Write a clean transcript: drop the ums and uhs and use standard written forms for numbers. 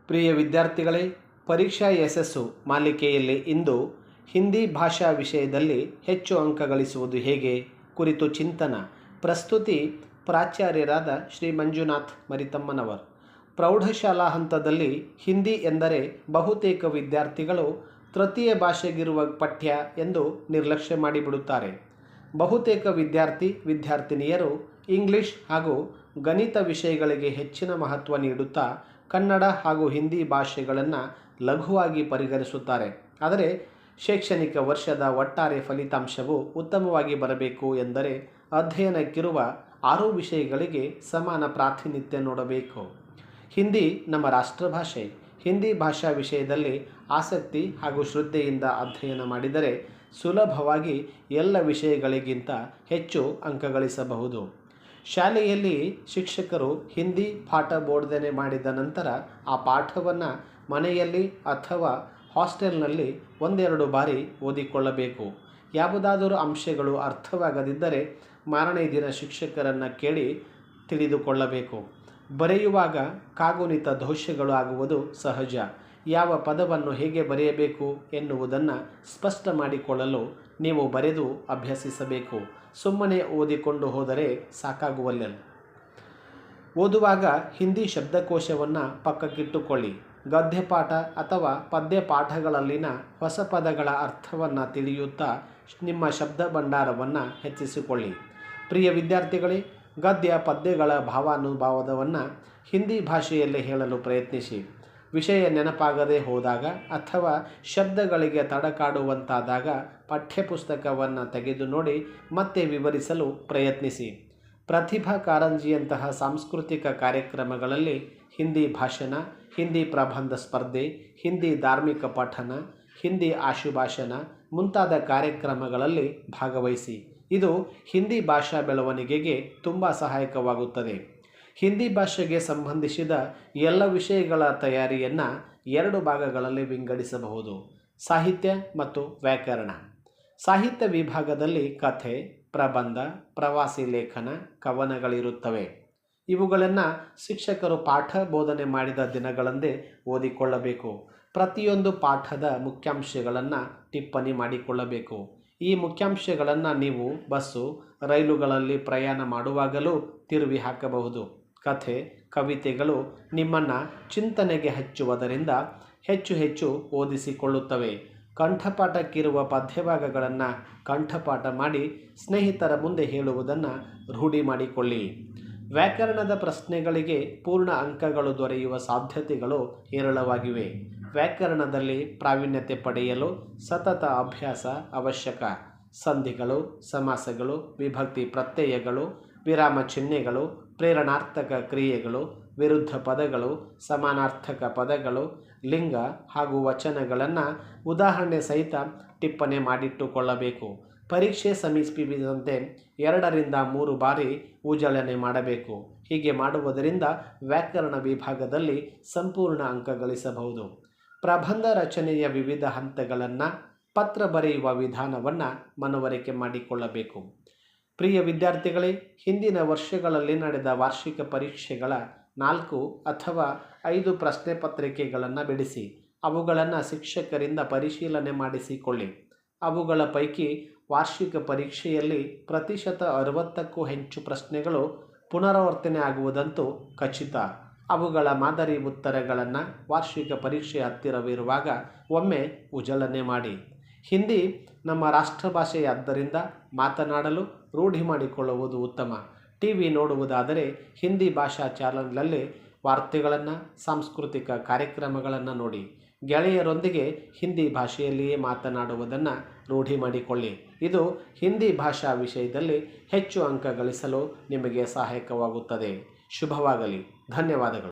ಪ್ರಿಯ ವಿದ್ಯಾರ್ಥಿಗಳೇ, ಪರೀಕ್ಷಾ ಯಶಸ್ಸು ಮಾಲಿಕೆಯಲ್ಲಿ ಇಂದು ಹಿಂದಿ ಭಾಷಾ ವಿಷಯದಲ್ಲಿ ಹೆಚ್ಚು ಅಂಕ ಗಳಿಸುವುದು ಹೇಗೆ ಕುರಿತು ಚಿಂತನ. ಪ್ರಸ್ತುತಿ ಪ್ರಾಚಾರ್ಯರಾದ ಶ್ರೀ ಮಂಜುನಾಥ್ ಮರಿತಮ್ಮನವರ್. ಪ್ರೌಢಶಾಲಾ ಹಂತದಲ್ಲಿ ಹಿಂದಿ ಎಂದರೆ ಬಹುತೇಕ ವಿದ್ಯಾರ್ಥಿಗಳು ತೃತೀಯ ಭಾಷೆಗಿರುವ ಪಠ್ಯ ಎಂದು ನಿರ್ಲಕ್ಷ್ಯ ಮಾಡಿಬಿಡುತ್ತಾರೆ. ಬಹುತೇಕ ವಿದ್ಯಾರ್ಥಿನಿಯರು ಇಂಗ್ಲಿಷ್ ಹಾಗೂ ಗಣಿತ ವಿಷಯಗಳಿಗೆ ಹೆಚ್ಚಿನ ಮಹತ್ವ ನೀಡುತ್ತಾ ಕನ್ನಡ ಹಾಗೂ ಹಿಂದಿ ಭಾಷೆಗಳನ್ನು ಲಘುವಾಗಿ ಪರಿಗಣಿಸುತ್ತಾರೆ. ಆದರೆ ಶೈಕ್ಷಣಿಕ ವರ್ಷದ ಒಟ್ಟಾರೆ ಫಲಿತಾಂಶವು ಉತ್ತಮವಾಗಿ ಬರಬೇಕು ಎಂದರೆ ಅಧ್ಯಯನಕ್ಕಿರುವ 6 ವಿಷಯಗಳಿಗೆ ಸಮಾನ ಪ್ರಾತಿನಿಧ್ಯ ನೋಡಬೇಕು. ಹಿಂದಿ ನಮ್ಮ ರಾಷ್ಟ್ರಭಾಷೆ. ಹಿಂದಿ ಭಾಷಾ ವಿಷಯದಲ್ಲಿ ಆಸಕ್ತಿ ಹಾಗೂ ಶ್ರದ್ಧೆಯಿಂದ ಅಧ್ಯಯನ ಮಾಡಿದರೆ ಸುಲಭವಾಗಿ ಎಲ್ಲ ವಿಷಯಗಳಿಗಿಂತ ಹೆಚ್ಚು ಅಂಕ ಗಳಿಸಬಹುದು. ಶಾಲೆಯಲ್ಲಿ ಶಿಕ್ಷಕರು ಹಿಂದಿ ಪಾಠ ಬೋಧನೆ ಮಾಡಿದ ನಂತರ ಆ ಪಾಠವನ್ನು ಮನೆಯಲ್ಲಿ ಅಥವಾ ಹಾಸ್ಟೆಲ್ನಲ್ಲಿ 1-2 ಬಾರಿ ಓದಿಕೊಳ್ಳಬೇಕು. ಯಾವುದಾದರೂ ಅಂಶಗಳು ಅರ್ಥವಾಗದಿದ್ದರೆ ಮಾರನೇ ದಿನ ಶಿಕ್ಷಕರನ್ನು ಕೇಳಿ ತಿಳಿದುಕೊಳ್ಳಬೇಕು. ಬರೆಯುವಾಗ ಕಾಗುಣಿತ ದೋಷಗಳು ಆಗುವುದು ಸಹಜ. ಯಾವ ಪದವನ್ನು ಹೇಗೆ ಬರೆಯಬೇಕು ಎನ್ನುವುದನ್ನು ಸ್ಪಷ್ಟ ಮಾಡಿಕೊಳ್ಳಲು ನೀವು ಬರೆದು ಅಭ್ಯಸಿಸಬೇಕು. ಸುಮ್ಮನೆ ಓದಿಕೊಂಡು ಹೋದರೆ ಸಾಕಾಗುವಲ್ಲ. ಓದುವಾಗ ಹಿಂದಿ ಶಬ್ದಕೋಶವನ್ನು ಪಕ್ಕಕ್ಕಿಟ್ಟುಕೊಳ್ಳಿ. ಗದ್ಯಪಾಠ ಅಥವಾ ಪದ್ಯಪಾಠಗಳಲ್ಲಿನ ಹೊಸ ಪದಗಳ ಅರ್ಥವನ್ನು ತಿಳಿಯುತ್ತಾ ನಿಮ್ಮ ಶಬ್ದ ಭಂಡಾರವನ್ನು ಹೆಚ್ಚಿಸಿಕೊಳ್ಳಿ. ಪ್ರಿಯ ವಿದ್ಯಾರ್ಥಿಗಳೇ, ಗದ್ಯ ಪದ್ಯಗಳ ಭಾವಾನುಭಾವವನ್ನು ಹಿಂದಿ ಭಾಷೆಯಲ್ಲಿ ಹೇಳಲು ಪ್ರಯತ್ನಿಸಿ. ವಿಷಯ ನೆನಪಾಗದೆ ಹೋದಾಗ ಅಥವಾ ಶಬ್ದಗಳಿಗೆ ತಡಕಾಡುವಂತಾದಾಗ ಪಠ್ಯಪುಸ್ತಕವನ್ನು ತೆಗೆದು ನೋಡಿ ಮತ್ತೆ ವಿವರಿಸಲು ಪ್ರಯತ್ನಿಸಿ. ಪ್ರತಿಭಾ ಕಾರಂಜಿಯಂತಹ ಸಾಂಸ್ಕೃತಿಕ ಕಾರ್ಯಕ್ರಮಗಳಲ್ಲಿ ಹಿಂದಿ ಭಾಷಣ, ಹಿಂದಿ ಪ್ರಬಂಧ ಸ್ಪರ್ಧೆ, ಹಿಂದಿ ಧಾರ್ಮಿಕ ಪಠಣ, ಹಿಂದಿ ಆಶುಭಾಷಣ ಮುಂತಾದ ಕಾರ್ಯಕ್ರಮಗಳಲ್ಲಿ ಭಾಗವಹಿಸಿ. ಇದು ಹಿಂದಿ ಭಾಷಾ ಬೆಳವಣಿಗೆಗೆ ತುಂಬ ಸಹಾಯಕವಾಗುತ್ತದೆ. ಹಿಂದಿ ಭಾಷೆಗೆ ಸಂಬಂಧಿಸಿದ ಎಲ್ಲ ವಿಷಯಗಳ ತಯಾರಿಯನ್ನು 2 ಭಾಗಗಳಲ್ಲಿ ವಿಂಗಡಿಸಬಹುದು: ಸಾಹಿತ್ಯ ಮತ್ತು ವ್ಯಾಕರಣ. ಸಾಹಿತ್ಯ ವಿಭಾಗದಲ್ಲಿ ಕಥೆ, ಪ್ರಬಂಧ, ಪ್ರವಾಸಿ ಲೇಖನ, ಕವನಗಳಿರುತ್ತವೆ. ಇವುಗಳನ್ನು ಶಿಕ್ಷಕರು ಪಾಠ ಬೋಧನೆ ಮಾಡಿದ ದಿನಗಳಂದೇ ಓದಿಕೊಳ್ಳಬೇಕು. ಪ್ರತಿಯೊಂದು ಪಾಠದ ಮುಖ್ಯಾಂಶಗಳನ್ನು ಟಿಪ್ಪಣಿ ಮಾಡಿಕೊಳ್ಳಬೇಕು. ಈ ಮುಖ್ಯಾಂಶಗಳನ್ನು ನೀವು ಬಸ್ಸು, ರೈಲುಗಳಲ್ಲಿ ಪ್ರಯಾಣ ಮಾಡುವಾಗಲೂ ತಿರುವಿ ಹಾಕಬಹುದು. ಕಥೆ, ಕವಿತೆಗಳು ನಿಮ್ಮನ್ನು ಚಿಂತನೆಗೆ ಹಚ್ಚುವುದರಿಂದ ಹೆಚ್ಚು ಓದಿಸಿಕೊಳ್ಳುತ್ತವೆ. ಕಂಠಪಾಠಕ್ಕಿರುವ ಪದ್ಯಭಾಗಗಳನ್ನು ಕಂಠಪಾಠ ಮಾಡಿ ಸ್ನೇಹಿತರ ಮುಂದೆ ಹೇಳುವುದನ್ನು ರೂಢಿ ಮಾಡಿಕೊಳ್ಳಿ. ವ್ಯಾಕರಣದ ಪ್ರಶ್ನೆಗಳಿಗೆ ಪೂರ್ಣ ಅಂಕಗಳು ದೊರೆಯುವ ಸಾಧ್ಯತೆಗಳು ಹೇರಳವಾಗಿವೆ. ವ್ಯಾಕರಣದಲ್ಲಿ ಪ್ರಾವೀಣ್ಯತೆ ಪಡೆಯಲು ಸತತ ಅಭ್ಯಾಸ ಅವಶ್ಯಕ. ಸಂಧಿಗಳು, ಸಮಾಸಗಳು, ವಿಭಕ್ತಿ ಪ್ರತ್ಯಯಗಳು, ವಿರಾಮ ಚಿಹ್ನೆಗಳು, ಪ್ರೇರಣಾರ್ಥಕ ಕ್ರಿಯೆಗಳು, ವಿರುದ್ಧ ಪದಗಳು, ಸಮಾನಾರ್ಥಕ ಪದಗಳು, ಲಿಂಗ ಹಾಗೂ ವಚನಗಳನ್ನು ಉದಾಹರಣೆ ಸಹಿತ ಟಿಪ್ಪಣಿ ಮಾಡಿಟ್ಟುಕೊಳ್ಳಬೇಕು. ಪರೀಕ್ಷೆ ಸಮೀಪಿಸಿದಂತೆ 2ರಿಂದ 3 ಬಾರಿ ಉಜಳನೆ ಮಾಡಬೇಕು. ಹೀಗೆ ಮಾಡುವುದರಿಂದ ವ್ಯಾಕರಣ ವಿಭಾಗದಲ್ಲಿ ಸಂಪೂರ್ಣ ಅಂಕ ಗಳಿಸಬಹುದು. ಪ್ರಬಂಧ ರಚನೆಯ ವಿವಿಧ ಹಂತಗಳನ್ನು, ಪತ್ರ ಬರೆಯುವ ವಿಧಾನವನ್ನು ಮನವರಿಕೆ ಮಾಡಿಕೊಳ್ಳಬೇಕು. ಪ್ರಿಯ ವಿದ್ಯಾರ್ಥಿಗಳೇ, ಹಿಂದಿನ ವರ್ಷಗಳಲ್ಲಿ ನಡೆದ ವಾರ್ಷಿಕ ಪರೀಕ್ಷೆಗಳ 4 ಅಥವಾ 5 ಪ್ರಶ್ನೆ ಪತ್ರಿಕೆಗಳನ್ನು ಬಿಡಿಸಿ ಅವುಗಳನ್ನು ಶಿಕ್ಷಕರಿಂದ ಪರಿಶೀಲನೆ ಮಾಡಿಸಿಕೊಳ್ಳಿ. ಅವುಗಳ ಪೈಕಿ ವಾರ್ಷಿಕ ಪರೀಕ್ಷೆಯಲ್ಲಿ ಪ್ರತಿಶತ 60ಕ್ಕೂ ಹೆಚ್ಚು ಪ್ರಶ್ನೆಗಳು ಪುನರಾವರ್ತನೆ ಆಗುವುದಂತೂ ಖಚಿತ. ಅವುಗಳ ಮಾದರಿ ಉತ್ತರಗಳನ್ನು ವಾರ್ಷಿಕ ಪರೀಕ್ಷೆ ಹತ್ತಿರವಿರುವಾಗ ಒಮ್ಮೆ ಉಜಳನೆ ಮಾಡಿ. ಹಿಂದಿ ನಮ್ಮ ರಾಷ್ಟ್ರಭಾಷೆಯಾದ್ದರಿಂದ ಮಾತನಾಡಲು ರೂಢಿ ಮಾಡಿಕೊಳ್ಳುವುದು ಉತ್ತಮ. ಟಿವಿ ನೋಡುವುದಾದರೆ ಹಿಂದಿ ಭಾಷಾ ಚಾನಲ್ನಲ್ಲಿ ವಾರ್ತೆಗಳನ್ನು, ಸಾಂಸ್ಕೃತಿಕ ಕಾರ್ಯಕ್ರಮಗಳನ್ನು ನೋಡಿ. ಗೆಳೆಯರೊಂದಿಗೆ ಹಿಂದಿ ಭಾಷೆಯಲ್ಲಿಯೇ ಮಾತನಾಡುವುದನ್ನು ರೂಢಿ ಮಾಡಿಕೊಳ್ಳಿ. ಇದು ಹಿಂದಿ ಭಾಷಾ ವಿಷಯದಲ್ಲಿ ಹೆಚ್ಚು ಅಂಕ ಗಳಿಸಲು ನಿಮಗೆ ಸಹಾಯಕವಾಗುತ್ತದೆ. ಶುಭವಾಗಲಿ. ಧನ್ಯವಾದಗಳು.